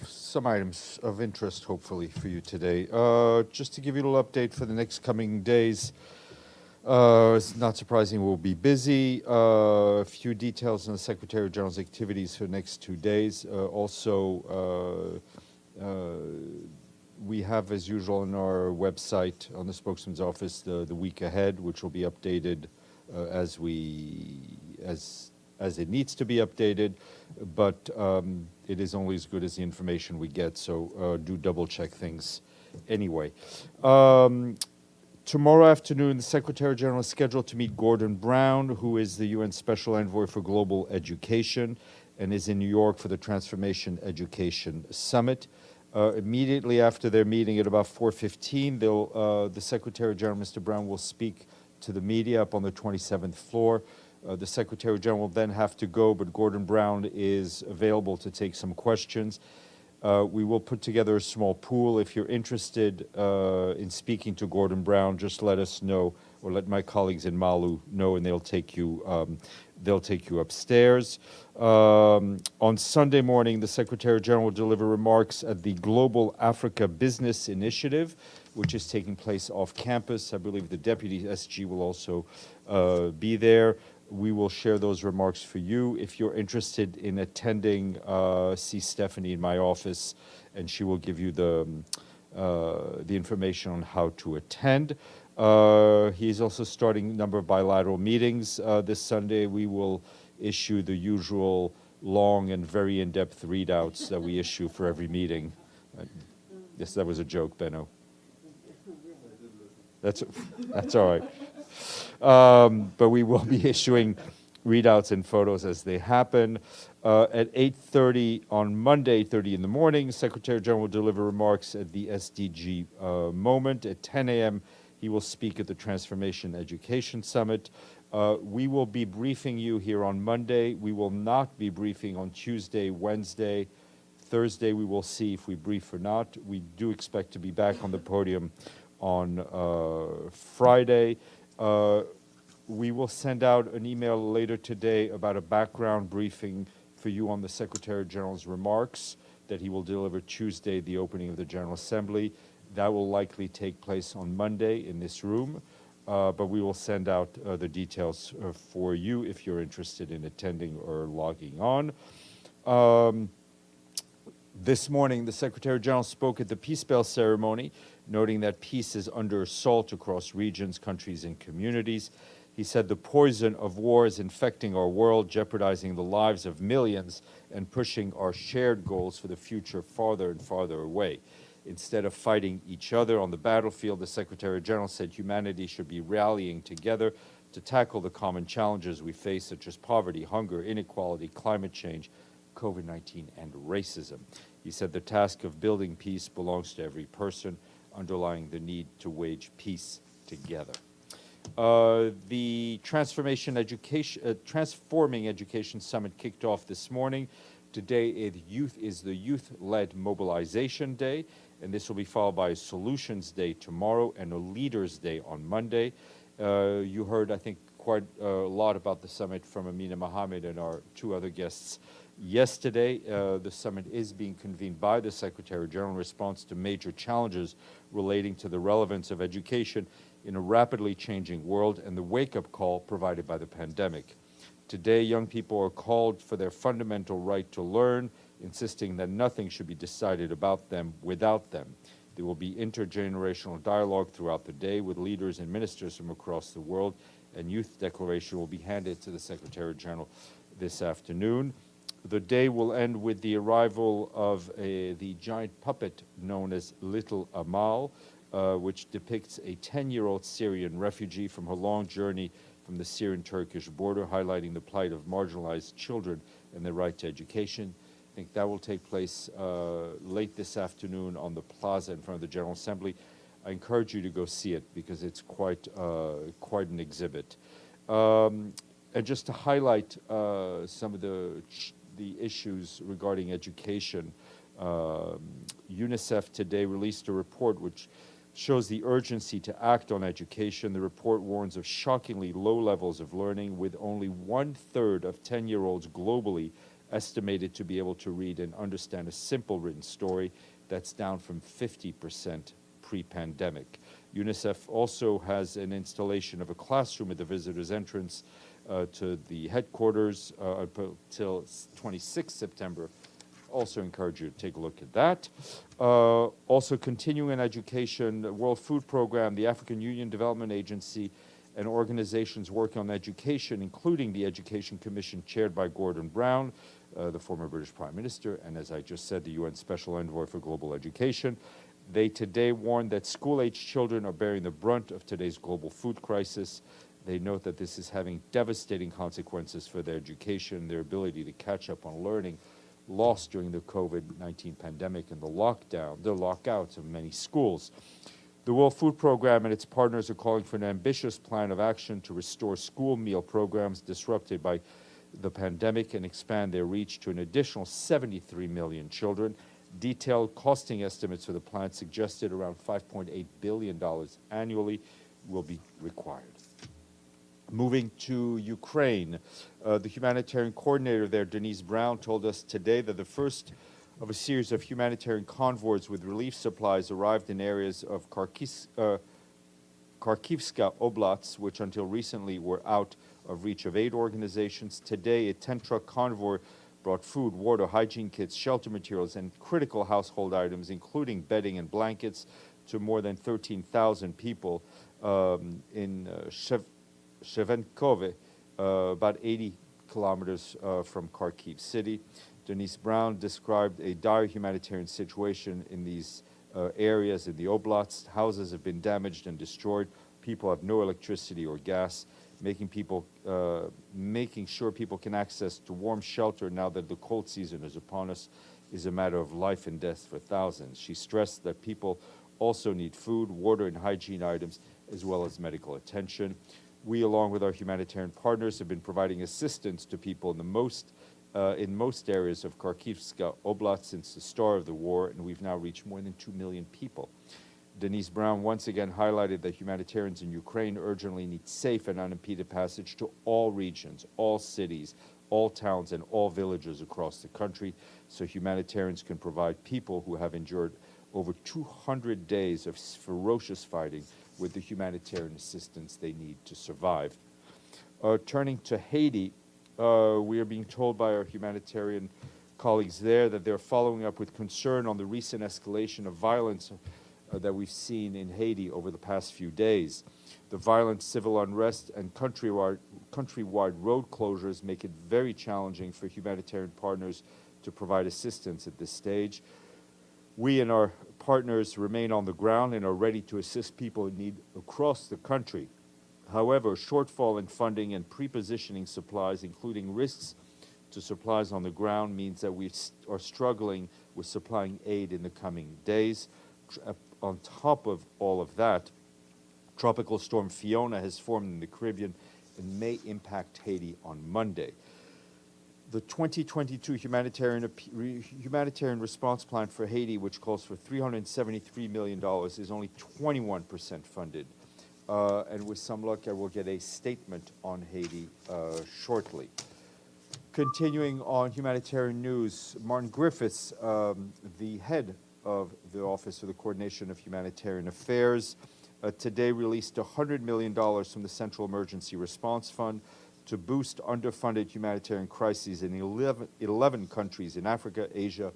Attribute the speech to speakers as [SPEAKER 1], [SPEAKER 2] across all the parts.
[SPEAKER 1] Some items of interest, hopefully, for you today. Just to give you a little update for the next coming days, it's not surprising we'll be busy. A few details on the Secretary General's activities for the next 2 days. We have, as usual, on our website, on the spokesman's office, the week ahead, which will be updated as it needs to be updated, but it is only as good as the information we get, so do double check things anyway. Tomorrow afternoon, the Secretary General is scheduled to meet Gordon Brown, who is the UN Special Envoy for Global Education and is in New York for the Transformation Education Summit. Immediately after their meeting at about 4:15, the Secretary General, Mr. Brown, will speak to the media up on the 27th floor. The Secretary General will then have to go, but Gordon Brown is available to take some questions. We will put together a small pool. If you're interested in speaking to Gordon Brown, just let us know, or let my colleagues in Malu know, and they'll take you upstairs. On Sunday morning, the Secretary General will deliver remarks at the Global Africa Business Initiative, which is taking place off campus. I believe the Deputy SG will also be there. We will share those remarks for you. If you're interested in attending, see Stéphane in my office, and she will give you the information on how to attend. He's also starting a number of bilateral meetings. This Sunday, we will issue the usual long and very in-depth readouts that we issue for every meeting. Yes, that was a joke, Benno. That's all right. But we will be issuing readouts and photos as they happen. At 8:30 on Monday, 8:30 in the morning, Secretary General will deliver remarks at the SDG moment. At 10 a.m., he will speak at the Transformation Education Summit. We will be briefing you here on Monday. We will not be briefing on Tuesday, Wednesday. Thursday, we will see if we brief or not. We do expect to be back on the podium on Friday. We will send out an email later today about a background briefing for you on the Secretary General's remarks that he will deliver Tuesday, the opening of the General Assembly. That will likely take place on Monday in this room, but we will send out the details for you if you're interested in attending or logging on. This morning, the Secretary General spoke at the Peace Bell ceremony, noting that peace is under assault across regions, countries, and communities. He said the poison of war is infecting our world, jeopardizing the lives of millions, and pushing our shared goals for the future farther and farther away. Instead of fighting each other on the battlefield, the Secretary General said humanity should be rallying together to tackle the common challenges we face, such as poverty, hunger, inequality, climate change, COVID-19, and racism. He said the task of building peace belongs to every person, underlying the need to wage peace together. The Transforming Education Summit kicked off this morning. Today is the Youth-Led Mobilization Day, and this will be followed by a Solutions Day tomorrow and a Leaders Day on Monday. You heard, I think, quite a lot about the summit from Amina Mohammed and our two other guests yesterday. The summit is being convened by the Secretary General in response to major challenges relating to the relevance of education in a rapidly changing world and the wake-up call provided by the pandemic. Today, young people are called for their fundamental right to learn, insisting that nothing should be decided about them without them. There will be intergenerational dialogue throughout the day with leaders and ministers from across the world, and youth declaration will be handed to the Secretary General this afternoon. The day will end with the arrival of the giant puppet known as Little Amal, which depicts a 10-year-old Syrian refugee from her long journey from the Syrian-Turkish border, highlighting the plight of marginalized children and their right to education. I think that will take place late this afternoon on the plaza in front of the General Assembly. I encourage you to go see it because it's quite an exhibit. And just to highlight some of the issues regarding education, UNICEF today released a report which shows the urgency to act on education. The report warns of shockingly low levels of learning, with only 1/3 of 10-year-olds globally estimated to be able to read and understand a simple written story. That's down from 50% pre-pandemic. UNICEF also has an installation of a classroom at the visitor's entrance to the headquarters until 26 September. Also encourage you to take a look at that. Also continuing education, the World Food Program, the African Union Development Agency, and organizations working on education, including the Education Commission chaired by Gordon Brown, the former British Prime Minister, and as I just said, the UN Special Envoy for Global Education. They today warn that school-aged children are bearing the brunt of today's global food crisis. They note that this is having devastating consequences for their education, their ability to catch up on learning lost during the COVID-19 pandemic and the lockouts of many schools. The World Food Program and its partners are calling for an ambitious plan of action to restore school meal programs disrupted by the pandemic and expand their reach to an additional 73 million children. Detailed costing estimates for the plan suggested around $5.8 billion annually will be required. Moving to Ukraine, the humanitarian coordinator there, Denise Brown, told us today that the first of a series of humanitarian convoys with relief supplies arrived in areas of Kharkivska Oblast, which until recently were out of reach of aid organizations. Today, a 10-truck convoy brought food, water, hygiene kits, shelter materials, and critical household items, including bedding and blankets, to more than 13,000 people in Shevenkove, about 80 kilometers from Kharkiv city. Denise Brown described a dire humanitarian situation in these areas in the oblast. Houses have been damaged and destroyed. People have no electricity or gas, making sure people can access to warm shelter now that the cold season is upon us is a matter of life and death for thousands. She stressed that people also need food, water, and hygiene items, as well as medical attention. We, along with our humanitarian partners, have been providing assistance to people in most areas of Kharkivska Oblast since the start of the war, and we've now reached more than 2 million people. Denise Brown once again highlighted that humanitarians in Ukraine urgently need safe and unimpeded passage to all regions, all cities, all towns, and all villages across the country, so humanitarians can provide people who have endured over 200 days of ferocious fighting with the humanitarian assistance they need to survive. Turning to Haiti, we are being told by our humanitarian colleagues there that they're following up with concern on the recent escalation of violence that we've seen in Haiti over the past few days. The violent civil unrest and countrywide road closures make it very challenging for humanitarian partners to provide assistance at this stage. We and our partners remain on the ground and are ready to assist people in need across the country. However, shortfall in funding and pre-positioning supplies, including risks to supplies on the ground, means that we are struggling with supplying aid in the coming days. On top of all of that, Tropical Storm Fiona has formed in the Caribbean and may impact Haiti on Monday. The 2022 humanitarian response plan for Haiti, which calls for $373 million, is only 21% funded. And with some luck, I will get a statement on Haiti shortly. Continuing on humanitarian news, Martin Griffiths, the head of the Office for the Coordination of Humanitarian Affairs, today released $100 million from the Central Emergency Response Fund to boost underfunded humanitarian crises in 11 countries in Africa, Asia,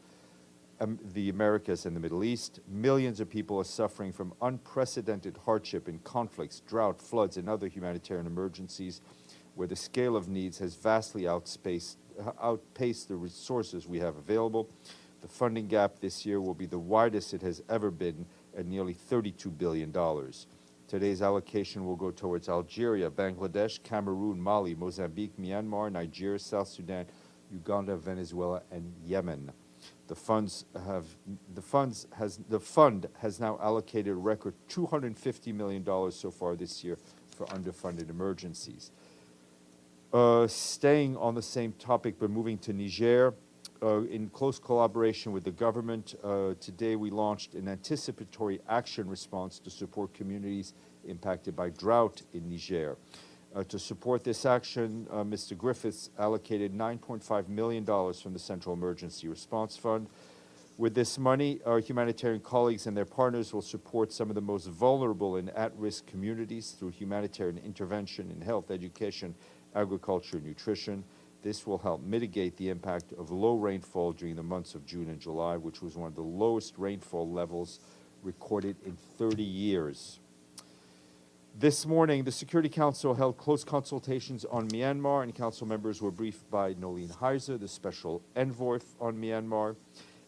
[SPEAKER 1] the Americas, and the Middle East. Millions of people are suffering from unprecedented hardship in conflicts, drought, floods, and other humanitarian emergencies where the scale of needs has vastly outpaced the resources we have available. The funding gap this year will be the widest it has ever been at nearly $32 billion. Today's allocation will go towards Algeria, Bangladesh, Cameroon, Mali, Mozambique, Myanmar, Niger, South Sudan, Uganda, Venezuela, and Yemen. The fund has now allocated a record $250 million so far this year for underfunded emergencies. Staying on the same topic but moving to Niger, in close collaboration with the government, today we launched an anticipatory action response to support communities impacted by drought in Niger. To support this action, Mr. Griffiths allocated $9.5 million from the Central Emergency Response Fund. With this money, our humanitarian colleagues and their partners will support some of the most vulnerable and at-risk communities through humanitarian intervention in health, education, agriculture, and nutrition. This will help mitigate the impact of low rainfall during the months of June and July, which was one of the lowest rainfall levels recorded in 30 years. This morning, the Security Council held close consultations on Myanmar, and council members were briefed by Noeleen Heyzer, the special envoy on Myanmar.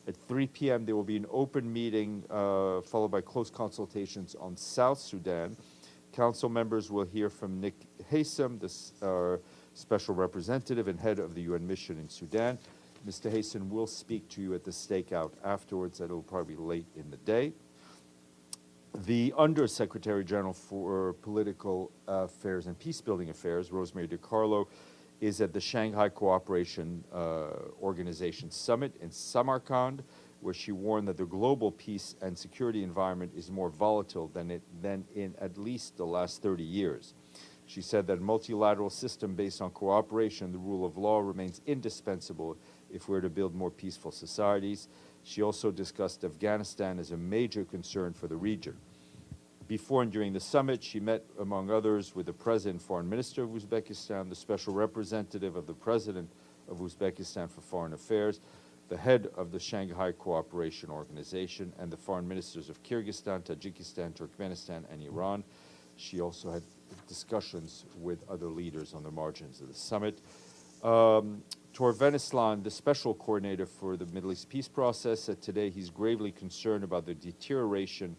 [SPEAKER 1] At 3 p.m., there will be an open meeting followed by close consultations on South Sudan. Council members will hear from Nick Haysom, the special representative and head of the UN mission in Sudan. Mr. Haysom will speak to you at the stakeout afterwards. That will probably be late in the day. The Under-Secretary General for Political Affairs and Peacebuilding Affairs, Rosemary DiCarlo, is at the Shanghai Cooperation Organization Summit in Samarkand, where she warned that the global peace and security environment is more volatile than in at least the last 30 years. She said that a multilateral system based on cooperation and the rule of law remains indispensable if we're to build more peaceful societies. She also discussed Afghanistan as a major concern for the region. Before and during the summit, she met, among others, with the President and Foreign Minister of Uzbekistan, the Special Representative of the President of Uzbekistan for Foreign Affairs, the head of the Shanghai Cooperation Organization, and the Foreign Ministers of Kyrgyzstan, Tajikistan, Turkmenistan, and Iran. She also had discussions with other leaders on the margins of the summit. Tor Venislan, the special coordinator for the Middle East peace process, said today he's gravely concerned about the deterioration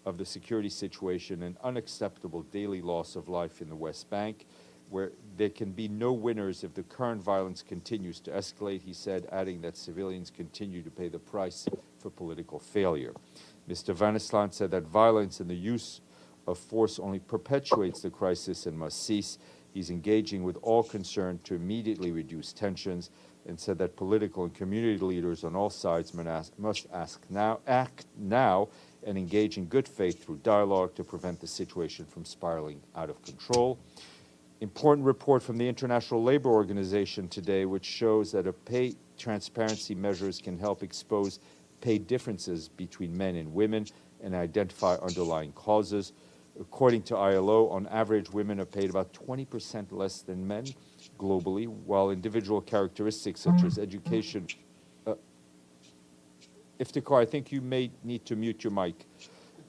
[SPEAKER 1] of the security situation and unacceptable daily loss of life in the West Bank, where there can be no winners if the current violence continues to escalate, he said, adding that civilians continue to pay the price for political failure. Mr. Venislan said that violence and the use of force only perpetuates the crisis and must cease. He's engaging with all concerned to immediately reduce tensions, and said that political and community leaders on all sides must act now and engage in good faith through dialogue to prevent the situation from spiraling out of control. Important report from the International Labour Organization today, which shows that pay transparency measures can help expose pay differences between men and women and identify underlying causes. According to ILO, on average, women are paid about 20% less than men globally, while individual characteristics such as education... Iftikhar, I think you may need to mute your mic.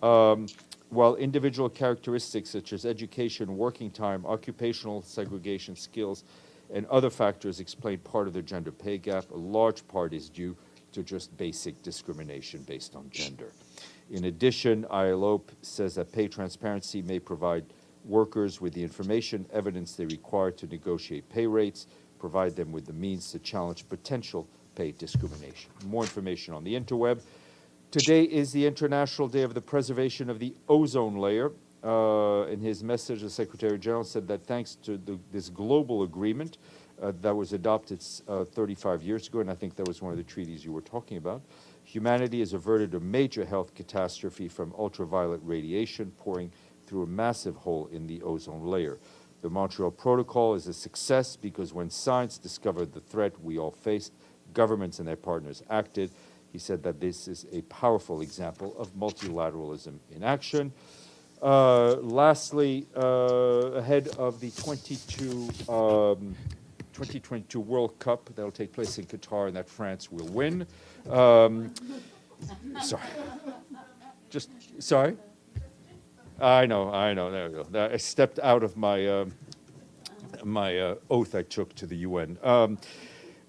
[SPEAKER 1] While individual characteristics such as education, working time, occupational segregation, skills, and other factors explain part of the gender pay gap, a large part is due to just basic discrimination based on gender. In addition, ILO says that pay transparency may provide workers with the information, evidence they require to negotiate pay rates, provide them with the means to challenge potential pay discrimination. More information on the interweb. Today is the International Day of the Preservation of the Ozone Layer. In his message, the Secretary General said that thanks to this global agreement that was adopted 35 years ago, and I think that was one of the treaties you were talking about, humanity has averted a major health catastrophe from ultraviolet radiation pouring through a massive hole in the ozone layer. The Montreal Protocol is a success because when science discovered the threat we all faced, governments and their partners acted. He said that this is a powerful example of multilateralism in action. Lastly, ahead of the 2022 World Cup that will take place in Qatar and that France will win. Sorry. Sorry? I know, there we go. I stepped out of my, my oath I took to the UN.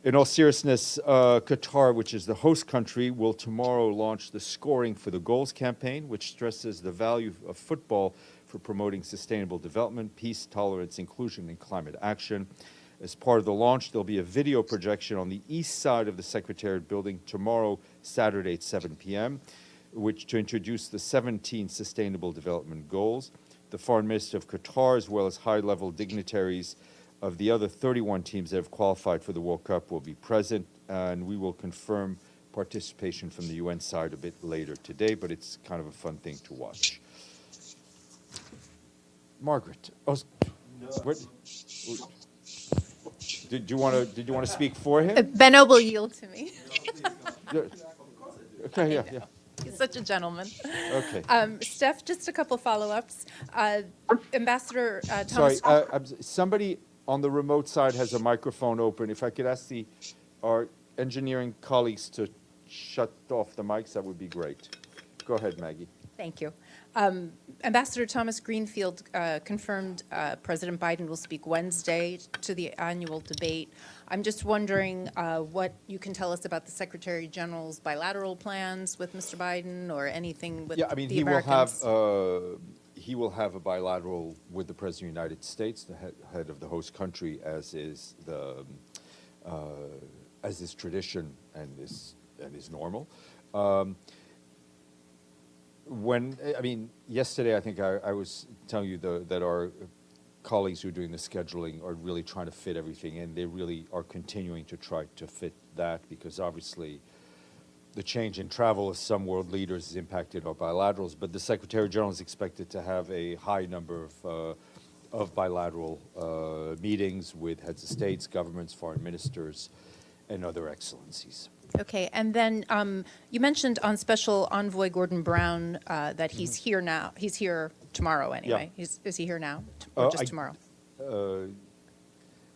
[SPEAKER 1] In all seriousness, Qatar, which is the host country, will tomorrow launch the Scoring for the Goals campaign, which stresses the value of football for promoting sustainable development, peace, tolerance, inclusion, and climate action. As part of the launch, there'll be a video projection on the east side of the Secretariat building tomorrow, Saturday at 7 p.m., which to introduce the 17 Sustainable Development Goals. The Foreign Minister of Qatar, as well as high-level dignitaries of the other 31 teams that have qualified for the World Cup, will be present, and we will confirm participation from the UN side a bit later today, but it's kind of a fun thing to watch. Margaret. Oh, What, did you want to speak for him?
[SPEAKER 2] Benno will yield to me.
[SPEAKER 1] Yeah. Okay, yeah, yeah.
[SPEAKER 2] He's such a gentleman.
[SPEAKER 1] Okay.
[SPEAKER 2] Steph, just a couple follow-ups. Ambassador
[SPEAKER 1] Sorry,
[SPEAKER 2] Thomas.
[SPEAKER 1] somebody on the remote side has a microphone open. If I could ask our engineering colleagues to shut off the mics, that would be great. Go ahead, Maggie.
[SPEAKER 2] Thank you. Ambassador Thomas Greenfield confirmed President Biden will speak Wednesday to the annual debate. I'm just wondering what you can tell us about the Secretary General's bilateral plans with Mr. Biden or anything with
[SPEAKER 1] Yeah, I mean,
[SPEAKER 2] the
[SPEAKER 1] he
[SPEAKER 2] Americans.
[SPEAKER 1] will have a bilateral with the President of the United States, the head of the host country, as is tradition and is normal. Yesterday, I think I was telling you that our colleagues who are doing the scheduling are really trying to fit everything in. They really are continuing to try to fit that because obviously the change in travel of some world leaders has impacted our bilaterals, but the Secretary General is expected to have a high number of bilateral meetings with heads of states, governments, foreign ministers, and other excellencies.
[SPEAKER 2] Okay, and then you mentioned on Special Envoy Gordon Brown that he's here now. He's here tomorrow anyway.
[SPEAKER 1] Yeah.
[SPEAKER 2] Is he here now or just tomorrow?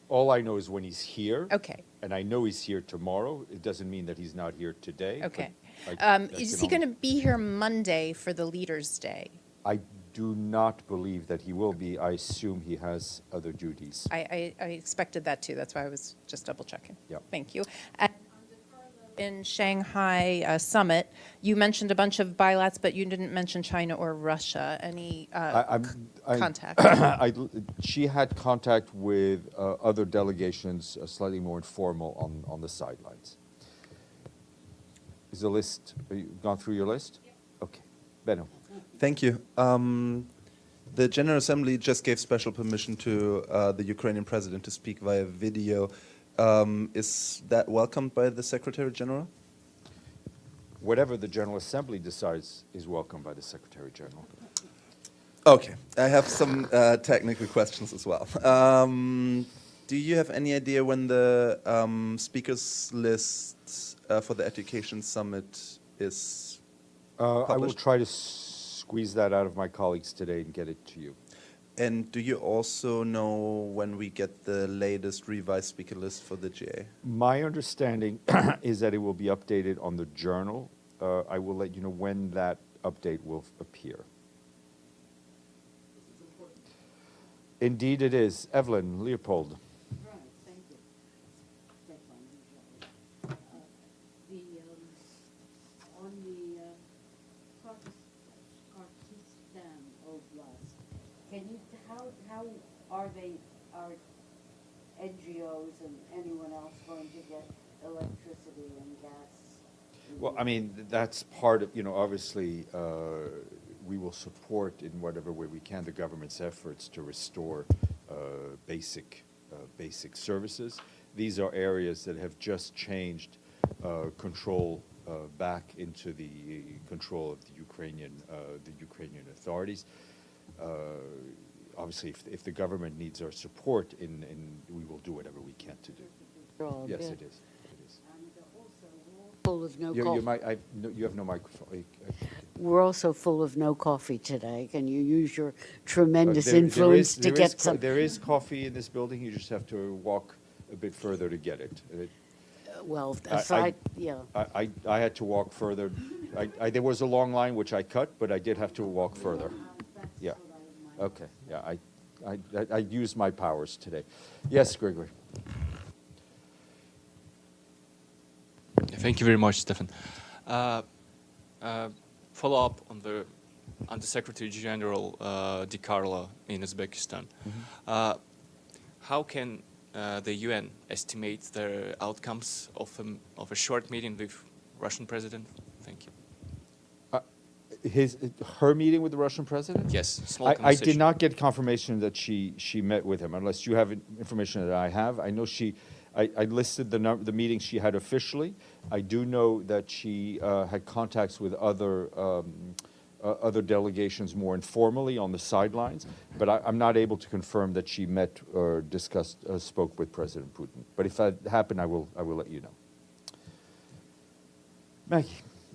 [SPEAKER 1] All I know is when he's here.
[SPEAKER 2] Okay.
[SPEAKER 1] And I know he's here tomorrow. It doesn't mean that he's not here today.
[SPEAKER 2] Okay.
[SPEAKER 1] I
[SPEAKER 2] Is he going to be here Monday for the Leaders' Day?
[SPEAKER 1] I do not believe that he will be. I assume he has other duties.
[SPEAKER 2] I expected that too. That's why I was just double checking.
[SPEAKER 1] Yeah.
[SPEAKER 2] Thank you. And in Shanghai summit, you mentioned a bunch of bilats, but you didn't mention China or Russia. Any contact?
[SPEAKER 1] She had contact with other delegations, slightly more informal on the sidelines. Is the list, have you gone through your list? Yep. Okay. Benno.
[SPEAKER 3] Thank you. The General Assembly just gave special permission to the Ukrainian president to speak via video. Is that welcomed by the Secretary General?
[SPEAKER 1] Whatever the General Assembly decides is welcomed by the Secretary General.
[SPEAKER 3] Okay, I have some technical questions as well. Do you have any idea when the speakers list for the Education Summit is published?
[SPEAKER 1] I will try to squeeze that out of my colleagues today and get it to you.
[SPEAKER 3] And do you also know when we get the latest revised speaker list for the GA?
[SPEAKER 1] My understanding is that it will be updated on the journal. I will let you know when that update will appear. Indeed it is. Evelyn Leopold.
[SPEAKER 4] Right, thank you. Stéphane, on the Kyrgyzstan Oblast, how are NGOs and anyone else going to get electricity and gas?
[SPEAKER 1] Well, I mean, that's part of, obviously, we will support in whatever way we can the government's efforts to restore basic services. These are areas that have just changed control back into the control of the Ukrainian authorities. Obviously, if the government needs our support, we will do whatever we can to do. Yes, it is.
[SPEAKER 4] And also, we're full of no coffee.
[SPEAKER 1] You have no microphone.
[SPEAKER 4] We're also full of no coffee today. Can you use your tremendous
[SPEAKER 1] There
[SPEAKER 4] influence to get some?
[SPEAKER 1] There is coffee in this building. You just have to walk a bit further to get it.
[SPEAKER 4] Well, aside, yeah.
[SPEAKER 1] I had to walk further. There was a long line which I cut, but I did have to walk further. Yeah. Okay. Yeah. I used my powers today. Yes, Gregory.
[SPEAKER 5] Thank you very much, Stéphane. Follow up on the Undersecretary General Di Carlo in Uzbekistan.
[SPEAKER 1] Mm-hmm.
[SPEAKER 5] How can the UN estimate the outcomes of a short meeting with Russian president? Thank you.
[SPEAKER 1] Her meeting with the Russian president?
[SPEAKER 5] Yes, small
[SPEAKER 1] I
[SPEAKER 5] conversation.
[SPEAKER 1] did not get confirmation that she met with him, unless you have information that I have. I know I listed the meetings she had officially. I do know that she had contacts with other other delegations more informally on the sidelines, but I'm not able to confirm that she met or discussed, spoke with President Putin. But if that happened, I will let you know. Maggie.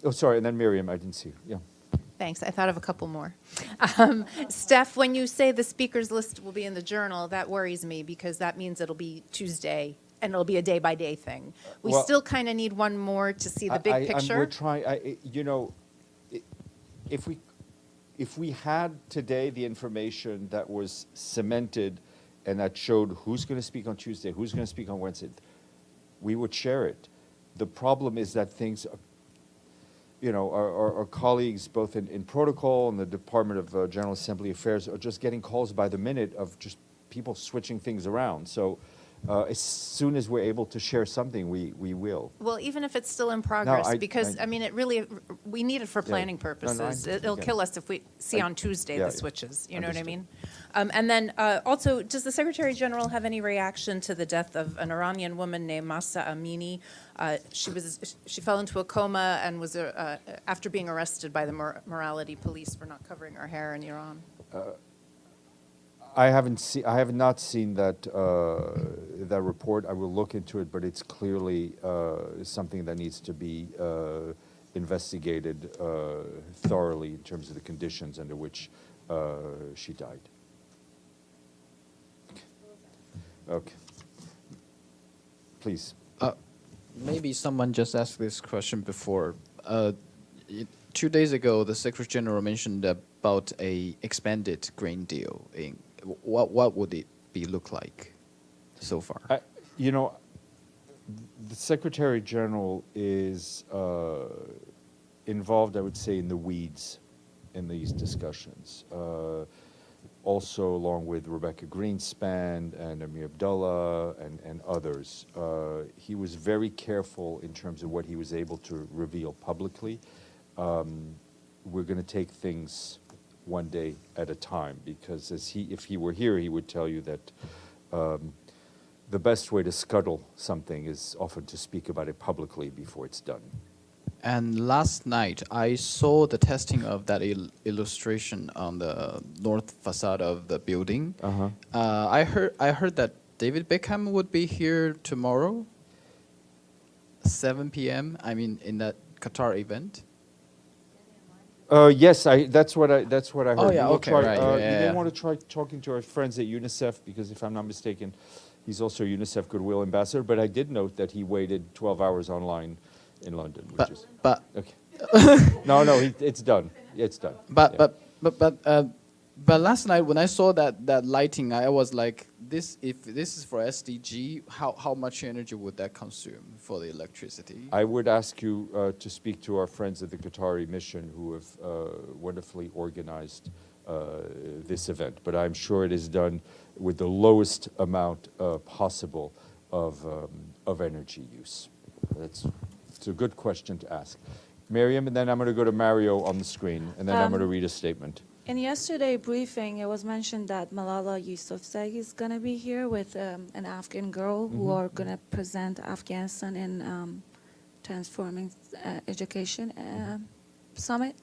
[SPEAKER 1] Oh, sorry, and then Miriam, I didn't see you. Yeah.
[SPEAKER 2] Thanks. I thought of a couple more. Steph, when you say the speakers list will be in the journal, that worries me because that means it'll be Tuesday and it'll be a day-by-day thing. We
[SPEAKER 1] Well,
[SPEAKER 2] still kind of need one more to see the big picture.
[SPEAKER 1] We're trying. You know, if we had today the information that was cemented and that showed who's going to speak on Tuesday, who's going to speak on Wednesday, we would share it. The problem is that things, you know, our colleagues both in protocol and the Department of General Assembly Affairs are just getting calls by the minute of just people switching things around. So as soon as we're able to share something, we will.
[SPEAKER 2] Well, even if it's still in progress,
[SPEAKER 1] I-
[SPEAKER 2] because,
[SPEAKER 1] I-
[SPEAKER 2] I mean, it really, we need it for planning
[SPEAKER 1] No, no,
[SPEAKER 2] purposes.
[SPEAKER 1] I-
[SPEAKER 2] It'll
[SPEAKER 1] yeah.
[SPEAKER 2] kill us if we see on Tuesday
[SPEAKER 1] yeah,
[SPEAKER 2] the
[SPEAKER 1] yeah.
[SPEAKER 2] switches, you know what I
[SPEAKER 1] Understood.
[SPEAKER 2] mean? And then also, does the Secretary General have any reaction to the death of an Iranian woman named Mahsa Amini? She fell into a coma and was, after being arrested by the morality police for not covering her hair in Iran.
[SPEAKER 1] I have not seen that that report. I will look into it, but it's clearly something that needs to be investigated thoroughly in terms of the conditions under which she died. Okay. Please.
[SPEAKER 6] Maybe someone just asked this question before. 2 days ago, the Secretary General mentioned about a expanded grain deal. What would it look like so far?
[SPEAKER 1] You know, the Secretary General is involved, I would say, in the weeds in these discussions. Also, along with Rebecca Greenspan and Amir Abdullah and others. He was very careful in terms of what he was able to reveal publicly. We're going to take things one day at a time, because if he were here, he would tell you that the best way to scuttle something is often to speak about it publicly before it's done.
[SPEAKER 6] And last night, I saw the testing of that illustration on the north facade of the building.
[SPEAKER 1] Uh-huh.
[SPEAKER 6] I heard that David Beckham would be here tomorrow, 7 p.m. I mean, in that Qatar event.
[SPEAKER 1] Yes, that's what I heard.
[SPEAKER 6] Oh, yeah,
[SPEAKER 1] We will
[SPEAKER 6] okay,
[SPEAKER 1] try,
[SPEAKER 6] right,
[SPEAKER 1] you
[SPEAKER 6] yeah,
[SPEAKER 1] may
[SPEAKER 6] yeah.
[SPEAKER 1] want to try talking to our friends at UNICEF, because if I'm not mistaken, he's also a UNICEF Goodwill Ambassador. But I did note that he waited 12 hours online in London, which is
[SPEAKER 6] But
[SPEAKER 1] okay. No, it's done. It's done. Yeah.
[SPEAKER 6] But last night when I saw that lighting, I was like, if this is for SDG, how much energy would that consume for the electricity?
[SPEAKER 1] I would ask you to speak to our friends at the Qatari mission, who have wonderfully organized this event. But I'm sure it is done with the lowest amount possible of energy use. It's a good question to ask. Miriam, and then I'm going to go to Mario on the screen, and then I'm going to read a statement.
[SPEAKER 7] In yesterday's briefing, it was mentioned that Malala Yousafzai is going to be here with an Afghan girl who are going to present Afghanistan in Transforming Education Summit.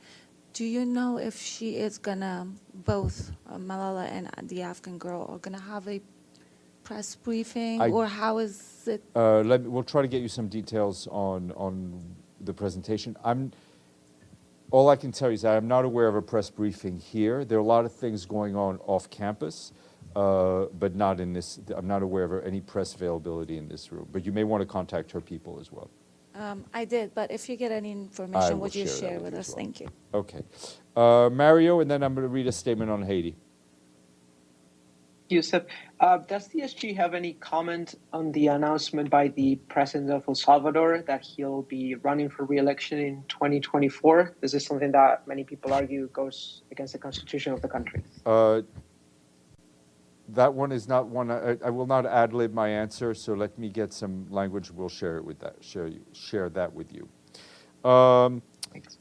[SPEAKER 7] Do you know if she is going to, both Malala and the Afghan girl are going to have a press briefing, or how is it?
[SPEAKER 1] We'll try to get you some details on the presentation. All I can tell you is that I'm not aware of a press briefing here. There are a lot of things going on off campus, but not in this. I'm not aware of any press availability in this room. But you may want to contact her people as well.
[SPEAKER 7] I did, but if you get any
[SPEAKER 1] I
[SPEAKER 7] information,
[SPEAKER 1] will
[SPEAKER 7] would you
[SPEAKER 1] share that
[SPEAKER 7] share
[SPEAKER 1] with
[SPEAKER 7] with
[SPEAKER 1] you
[SPEAKER 7] us?
[SPEAKER 1] as well.
[SPEAKER 7] Thank you.
[SPEAKER 1] Okay. Mario, and then I'm going to read a statement on Haiti.
[SPEAKER 8] Yusuf, does the SG have any comment on the announcement by the president of El Salvador that he'll be running for re-election in 2024? This is something that many people argue goes against the constitution of the country.
[SPEAKER 1] That one is not one. I will not ad-lib my answer, so let me get some language. We'll share it with that. Share that with you.
[SPEAKER 8] Thanks.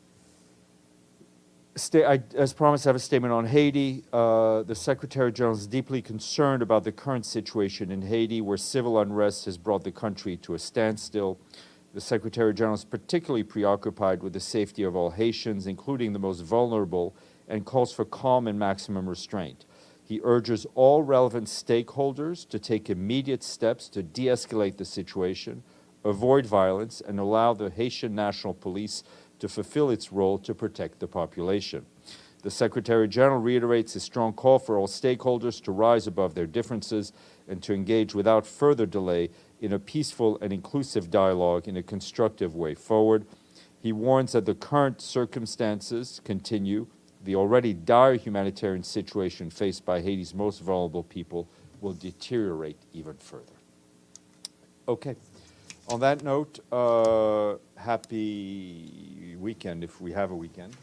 [SPEAKER 1] As promised, I have a statement on Haiti. The Secretary General is deeply concerned about the current situation in Haiti, where civil unrest has brought the country to a standstill. The Secretary General is particularly preoccupied with the safety of all Haitians, including the most vulnerable, and calls for calm and maximum restraint. He urges all relevant stakeholders to take immediate steps to de-escalate the situation, avoid violence, and allow the Haitian National Police to fulfill its role to protect the population. The Secretary General reiterates his strong call for all stakeholders to rise above their differences and to engage without further delay in a peaceful and inclusive dialogue in a constructive way forward. He warns that the current circumstances continue. The already dire humanitarian situation faced by Haiti's most vulnerable people will deteriorate even further. Okay. On that note, happy weekend if we have a weekend.